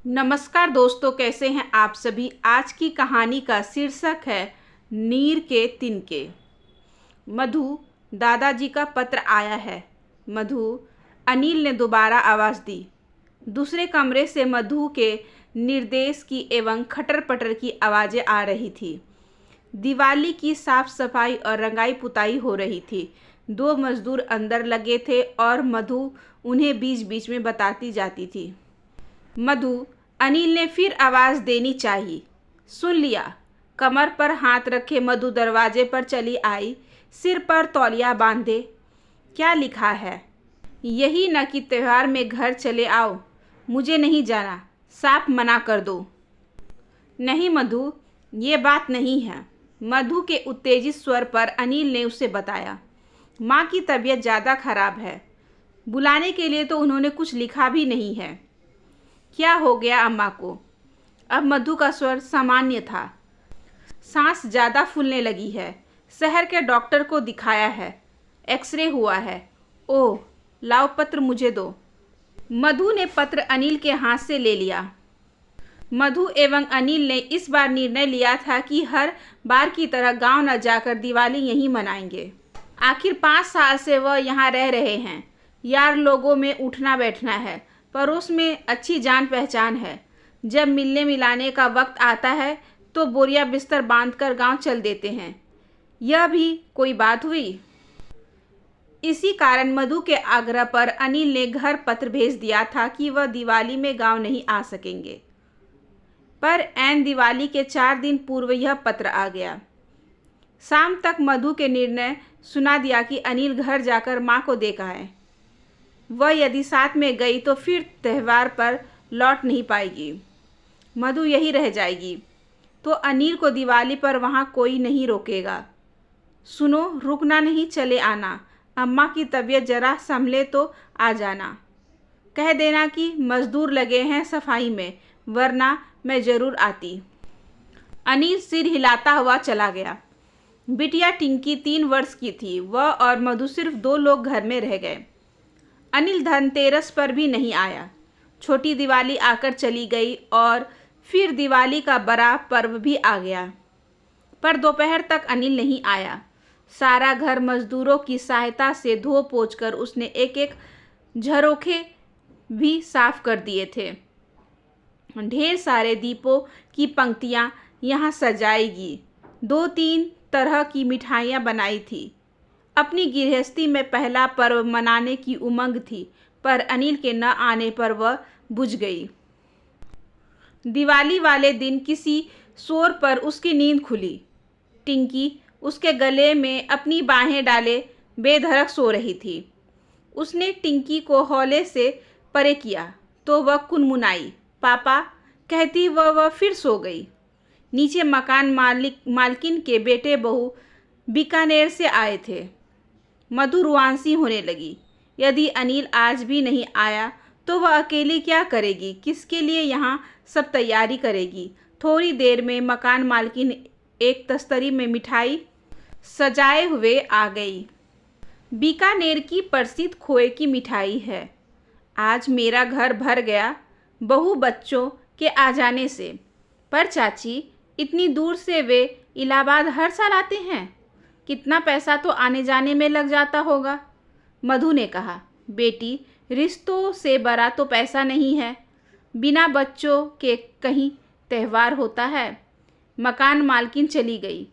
नमस्कार दोस्तों, कैसे हैं आप सभी। आज की कहानी का शीर्षक है नीर के तिनके। मधु, दादाजी का पत्र आया है। मधु, अनिल ने दोबारा आवाज़ दी। दूसरे कमरे से मधु के निर्देश की एवं खटर पटर की आवाज़ें आ रही थी। दिवाली की साफ सफाई और रंगाई पुताई हो रही थी। दो मजदूर अंदर लगे थे और मधु उन्हें बीच बीच में बताती जाती थी। मधु, अनिल ने फिर आवाज़ देनी चाहिए। सुन लिया। कमर पर हाथ रखे मधु दरवाजे पर चली आई, सिर पर तौलिया बांधे। क्या लिखा है? यही न कि त्योहार में घर चले आओ। मुझे नहीं जाना, साफ मना कर दो। नहीं मधु, ये बात नहीं है। मधु के उत्तेजित स्वर पर अनिल ने उसे बताया। माँ की तबीयत ज़्यादा खराब है। बुलाने के लिए तो उन्होंने कुछ लिखा भी नहीं है। क्या हो गया अम्मा को? अब मधु का स्वर सामान्य था। सांस ज़्यादा फूलने लगी है। शहर के डॉक्टर को दिखाया है, एक्सरे हुआ है। ओह, लाओ पत्र मुझे दो। मधु ने पत्र अनिल के हाथ से ले लिया। मधु एवं अनिल ने इस बार निर्णय लिया था कि हर बार की तरह गांव न जाकर दिवाली यहीं मनाएंगे। आखिर 5 साल से वह यहाँ रह रहे हैं। यार लोगों में उठना बैठना है, पड़ोस में अच्छी जान पहचान है। जब मिलने मिलाने का वक्त आता है तो बोरिया बिस्तर बांधकर गांव चल देते हैं। यह भी कोई बात हुई? इसी कारण मधु के आग्रह पर अनिल ने घर पत्र भेज दिया था कि वह दिवाली में गांव नहीं आ सकेंगे। पर ऐन दिवाली के 4 दिन पूर्व यह पत्र आ गया। शाम तक मधु के निर्णय सुना दिया कि अनिल घर जाकर माँ को देख आए। वह यदि साथ में गई तो फिर त्यौहार पर लौट नहीं पाएगी। मधु यही रह जाएगी तो अनिल को दिवाली पर वहाँ कोई नहीं रोकेगा। सुनो, रुकना नहीं, चले आना। अम्मा की तबीयत जरा संभले तो आ जाना। कह देना कि मजदूर लगे हैं सफाई में, वरना मैं ज़रूर आती। अनिल सिर हिलाता हुआ चला गया। बिटिया टिंकी 3 वर्ष की थी। वह और मधु सिर्फ 2 लोग घर में रह गए। अनिल धनतेरस पर भी नहीं आया। छोटी दिवाली आकर चली गई और फिर दिवाली का बड़ा पर्व भी आ गया। पर दोपहर तक अनिल नहीं आया। सारा घर मजदूरों की सहायता से धो पोंछ कर उसने एक एक झरोखे भी साफ कर दिए थे। ढेर सारे दीपों की पंक्तियां यहाँ सजाएगी। 2-3 तरह की मिठाइयाँ बनाई थी। अपनी गृहस्थी में पहला पर्व मनाने की उमंग थी, पर अनिल के न आने पर वह बुझ गई। दिवाली वाले दिन किसी शोर पर उसकी नींद खुली। टिंकी उसके गले में अपनी बाहें डाले बेधड़क सो रही थी। उसने टिंकी को हौले से परे किया तो वह कुनमुनाई, पापा कहती वह फिर सो गई। नीचे मकान मालकिन के बेटे बहू बीकानेर से आए थे। मधु रुआंसी होने लगी। यदि अनिल आज भी नहीं आया तो वह अकेली क्या करेगी, किसके लिए यहाँ सब तैयारी करेगी। थोड़ी देर में मकान मालकिन एक तस्तरी में मिठाई सजाए हुए आ गई। बीकानेर की प्रसिद्ध खोए की मिठाई है। आज मेरा घर भर गया बहू बच्चों के आ जाने से। पर चाची, इतनी दूर से वे इलाहाबाद हर साल आते हैं। कितना पैसा तो आने जाने में लग जाता होगा। मधु ने कहा, बेटी, रिश्तों से बड़ा तो पैसा नहीं है। बिना बच्चों के कहीं त्यौहार होता है। मकान मालकिन चली गई,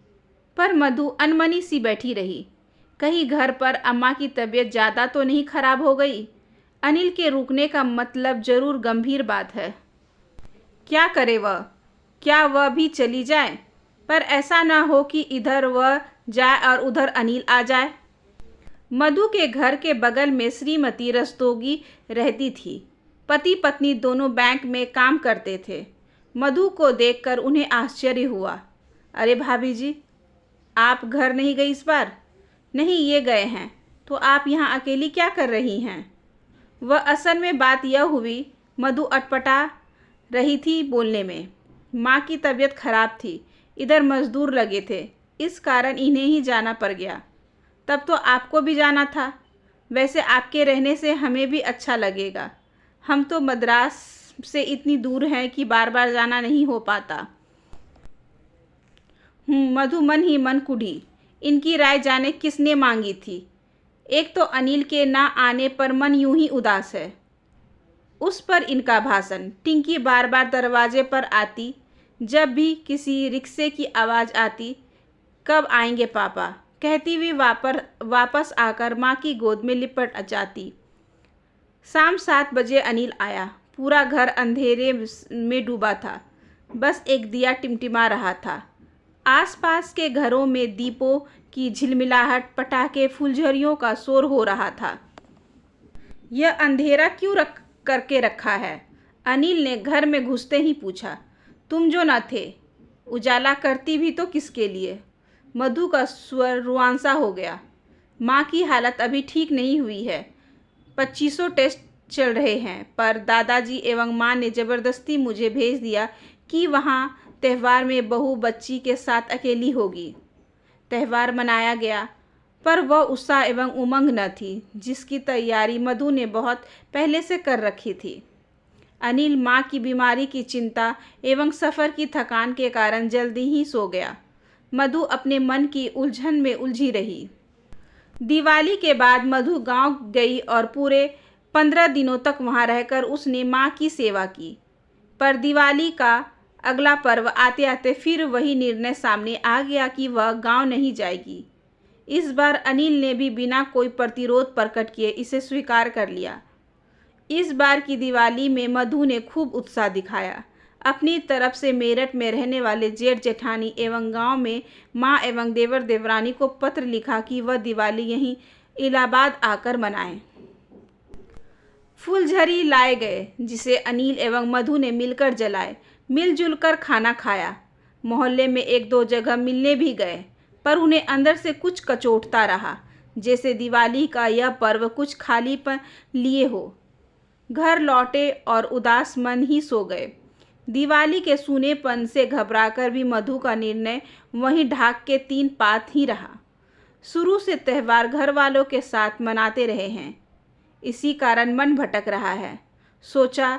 पर मधु अनमनी सी बैठी रही। कहीं घर पर अम्मा की तबीयत ज़्यादा तो नहीं खराब हो गई। अनिल के रुकने का मतलब जरूर गंभीर बात है। क्या करे वह? क्या वह भी चली जाए? पर ऐसा ना हो कि इधर वह जाए और उधर अनिल आ जाए। मधु के घर के बगल में श्रीमती रस्तोगी रहती थी। पति पत्नी दोनों बैंक में काम करते थे। मधु को देखकर उन्हें आश्चर्य हुआ। अरे भाभी जी, आप घर नहीं गई इस बार? नहीं, ये गए हैं। तो आप यहाँ अकेली क्या कर रही हैं? वह असल में बात यह हुई, मधु अटपटा रही थी बोलने में। माँ की तबीयत खराब थी, इधर मजदूर लगे थे, इस कारण इन्हें ही जाना पड़ गया। तब तो आपको भी जाना था। वैसे आपके रहने से हमें भी अच्छा लगेगा। हम तो मद्रास से इतनी दूर हैं कि बार बार जाना नहीं हो पाता। मधु मन ही मन कुढ़ी। इनकी राय जाने किसने मांगी थी। एक तो अनिल के ना आने पर मन यूं ही उदास है, उस पर इनका भाषण। टिंकी बार बार दरवाजे पर आती, जब भी किसी रिक्शे की आवाज़ आती, कब आएंगे पापा कहती हुई वापस आकर माँ की गोद में लिपट जाती। शाम 7 बजे अनिल आया। पूरा घर अंधेरे में डूबा था, बस एक दिया टिमटिमा रहा था। आसपास के घरों में दीपों की झिलमिलाहट, पटाखे, फुलझड़ियों का शोर हो रहा था। यह अंधेरा क्यों करके रखा है? अनिल ने घर में घुसते ही पूछा। तुम जो न थे, उजाला करती भी तो किसके लिए? मधु का स्वर रुआंसा हो गया। माँ की हालत अभी ठीक नहीं हुई है। 2500 टेस्ट चल रहे हैं, पर दादाजी एवं माँ ने ज़बरदस्ती मुझे भेज दिया कि वहाँ त्यौहार में बहू बच्ची के साथ अकेली होगी। त्यौहार मनाया गया, पर वह उत्साह एवं उमंग न थी जिसकी तैयारी मधु ने बहुत पहले से कर रखी थी। अनिल माँ की बीमारी की चिंता एवं सफ़र की थकान के कारण जल्दी ही सो गया। मधु अपने मन की उलझन में उलझी रही। दिवाली के बाद मधु गांव गई और पूरे 15 दिनों तक वहां रहकर उसने माँ की सेवा की। पर दिवाली का अगला पर्व आते आते फिर वही निर्णय सामने आ गया कि वह गांव नहीं जाएगी। इस बार अनिल ने भी बिना कोई प्रतिरोध प्रकट किए इसे स्वीकार कर लिया। इस बार की दिवाली में मधु ने खूब उत्साह दिखाया। अपनी तरफ से मेरठ में रहने वाले जेठ जेठानी एवं गांव में माँ एवं देवर देवरानी को पत्र लिखा कि वह दिवाली यहीं इलाहाबाद आकर मनाएं। फुलझड़ी लाए गए, जिसे अनिल एवं मधु ने मिलकर जलाए। मिलजुल कर खाना खाया। मोहल्ले में 1-2 जगह मिलने भी गए, पर उन्हें अंदर से कुछ कचोटता रहा, जैसे दिवाली का यह पर्व कुछ खालीपन लिए हो। घर लौटे और उदास मन ही सो गए। दिवाली के सूनेपन से घबराकर भी मधु का निर्णय वहीं ढाक के 3 पात ही रहा। शुरू से त्यौहार घर वालों के साथ मनाते रहे हैं, इसी कारण मन भटक रहा है। सोचा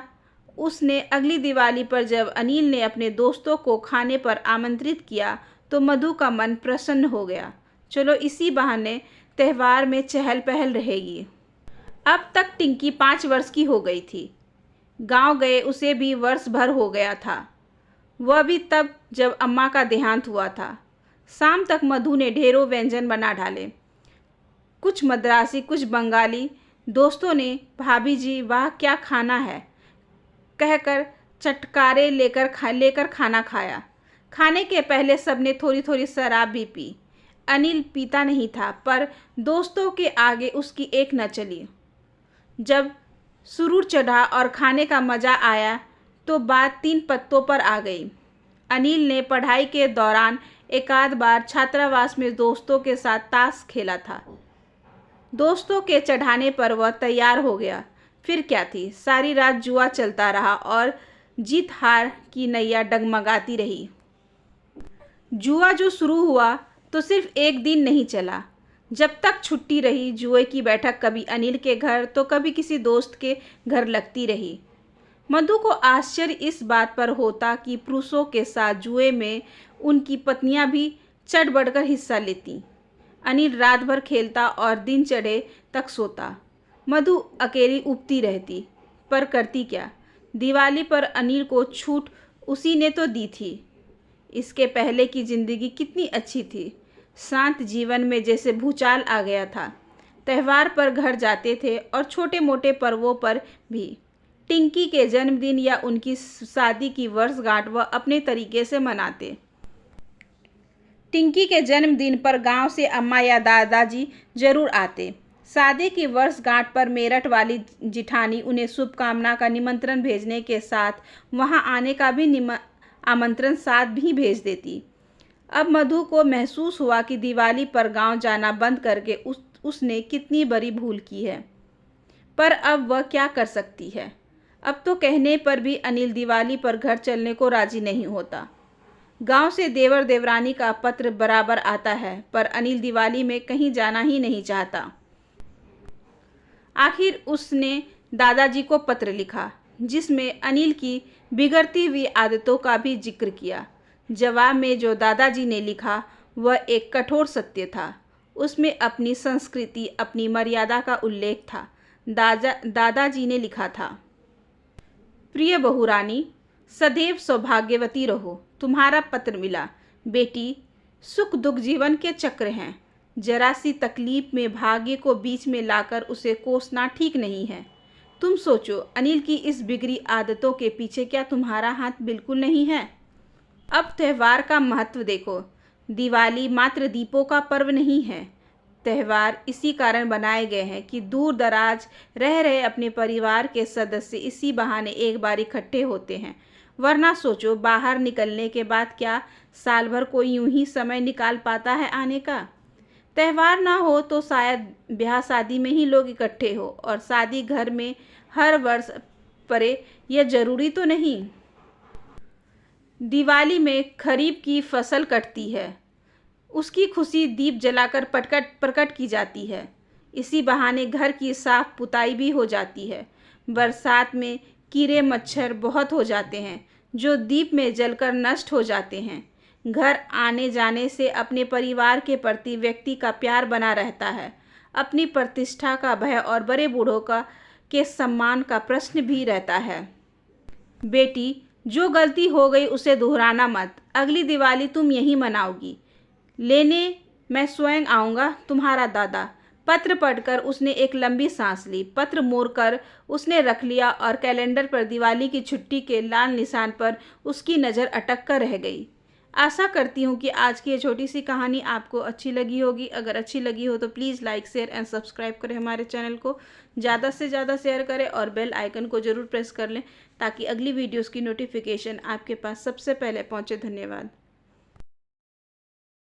उसने अगली दिवाली पर जब अनिल ने अपने दोस्तों को खाने पर आमंत्रित किया तो मधु का मन प्रसन्न हो गया। चलो इसी बहाने त्यौहार में चहल पहल रहेगी। अब तक टिंकी 5 वर्ष की हो गई थी। गांव गए उसे भी वर्ष भर हो गया था, वह भी तब जब अम्मा का देहांत हुआ था। शाम तक मधु ने ढेरों व्यंजन बना डाले, कुछ मद्रासी कुछ बंगाली। दोस्तों ने भाभी जी वाह क्या खाना है कहकर चटकारे लेकर खाना खाया। खाने के पहले सबने थोड़ी थोड़ी शराब भी पी। अनिल पीता नहीं था, पर दोस्तों के आगे उसकी एक न चली। जब सुरूर चढ़ा और खाने का मज़ा आया तो बात 3 पत्तों पर आ गई। अनिल ने पढ़ाई के दौरान एकाध बार छात्रावास में दोस्तों के साथ ताश खेला था। दोस्तों के चढ़ाने पर वह तैयार हो गया। फिर क्या थी, सारी रात जुआ चलता रहा और जीत हार की नैया डगमगाती रही। जुआ जो शुरू हुआ तो सिर्फ एक दिन नहीं चला। जब तक छुट्टी रही, जुए की बैठक कभी अनिल के घर तो कभी किसी दोस्त के घर लगती रही। मधु को आश्चर्य इस बात पर होता कि पुरुषों के साथ जुए में उनकी पत्नियां भी चढ़ बढ़कर हिस्सा लेती। अनिल रात भर खेलता और दिन चढ़े तक सोता। मधु अकेली उबती रहती, पर करती क्या। दिवाली पर अनिल को छूट उसी ने तो दी थी। इसके पहले की जिंदगी कितनी अच्छी थी। शांत जीवन में जैसे भूचाल आ गया था। त्यौहार पर घर जाते थे और छोटे मोटे पर्वों पर भी। टिंकी के जन्मदिन या उनकी शादी की वर्षगांठ वह अपने तरीके से मनाते। टिंकी के जन्मदिन पर गांव से अम्मा या दादाजी जरूर आते। शादी की वर्षगांठ पर मेरठ वाली जिठानी उन्हें शुभकामना का निमंत्रण भेजने के साथ वहां आने का भी आमंत्रण साथ भी भेज देती। अब मधु को महसूस हुआ कि दिवाली पर गांव जाना बंद करके उसने कितनी बड़ी भूल की है। पर अब वह क्या कर सकती है। अब तो कहने पर भी अनिल दिवाली पर घर चलने को राजी नहीं होता। गांव से देवर देवरानी का पत्र बराबर आता है, पर अनिल दिवाली में कहीं जाना ही नहीं चाहता। आखिर उसने दादाजी को पत्र लिखा। जिसमें अनिल की बिगड़ती हुई आदतों का भी जिक्र किया। जवाब में जो दादाजी ने लिखा वह एक कठोर सत्य था। उसमें अपनी संस्कृति, अपनी मर्यादा का उल्लेख था। दादाजी ने लिखा था, प्रिय बहुरानी, सदैव सौभाग्यवती रहो। तुम्हारा पत्र मिला। बेटी, सुख दुख जीवन के चक्र हैं। जरा सी तकलीफ में भाग्य को बीच में लाकर उसे कोसना ठीक नहीं है। तुम सोचो, अनिल की इस बिगड़ी आदतों के पीछे क्या तुम्हारा हाथ बिल्कुल नहीं है? अब त्यौहार का महत्व देखो। दिवाली मात्र दीपों का पर्व नहीं है। त्यौहार इसी कारण बनाए गए हैं कि दूर दराज रह रहे अपने परिवार के सदस्य इसी बहाने एक बार इकट्ठे होते हैं। वरना सोचो, बाहर निकलने के बाद क्या साल भर कोई यूं ही समय निकाल पाता है आने का? त्यौहार ना हो तो शायद ब्याह शादी में ही लोग इकट्ठे हो, और शादी घर में हर वर्ष पड़े, यह जरूरी तो नहीं। दिवाली में खरीफ की फसल कटती है, उसकी खुशी दीप जलाकर प्रकट की जाती है। इसी बहाने घर की साफ पुताई भी हो जाती है। बरसात में कीड़े मच्छर बहुत हो जाते हैं जो दीप में जलकर नष्ट हो जाते हैं। घर आने जाने से अपने परिवार के प्रति व्यक्ति का प्यार बना रहता है। अपनी प्रतिष्ठा का भय और बड़े बूढ़ों के सम्मान का प्रश्न भी रहता है। बेटी, जो गलती हो गई उसे दोहराना मत। अगली दिवाली तुम यहीं मनाओगी। लेने मैं स्वयं आऊँगा। तुम्हारा दादा। पत्र पढ़कर उसने एक लंबी सांस ली। पत्र मोड़कर उसने रख लिया और कैलेंडर पर दिवाली की छुट्टी के लाल निशान पर उसकी नज़र अटक कर रह गई। आशा करती हूँ कि आज की ये छोटी सी कहानी आपको अच्छी लगी होगी। अगर अच्छी लगी हो तो please like, share and subscribe करें हमारे चैनल को। ज़्यादा से ज़्यादा शेयर करें और बेल आइकन को ज़रूर प्रेस कर लें ताकि अगली वीडियोज़ की नोटिफिकेशन आपके पास सबसे पहले पहुँचे। धन्यवाद।